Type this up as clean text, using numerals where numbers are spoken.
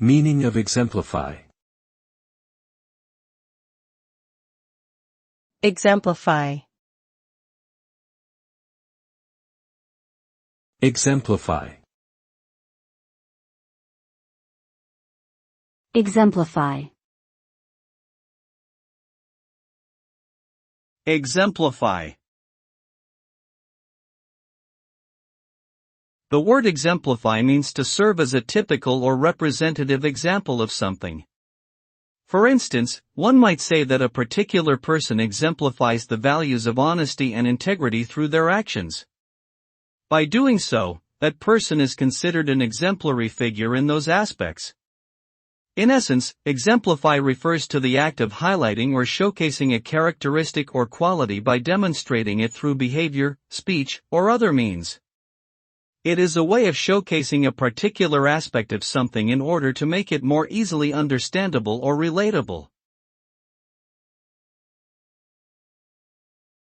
Meaning of exemplify. Exemplify. Exemplify. Exemplify. Exemplify. The word exemplify means to serve as a typical or representative example of something. For instance, one might say that a particular person exemplifies the values of honesty and integrity through their actions. By doing so, that person is considered an exemplary figure in those aspects. In essence, exemplify refers to the act of highlighting or showcasing a characteristic or quality by demonstrating it through behavior, speech, or other means. It is a way of showcasing a particular aspect of something in order to make it more easily understandable or relatable.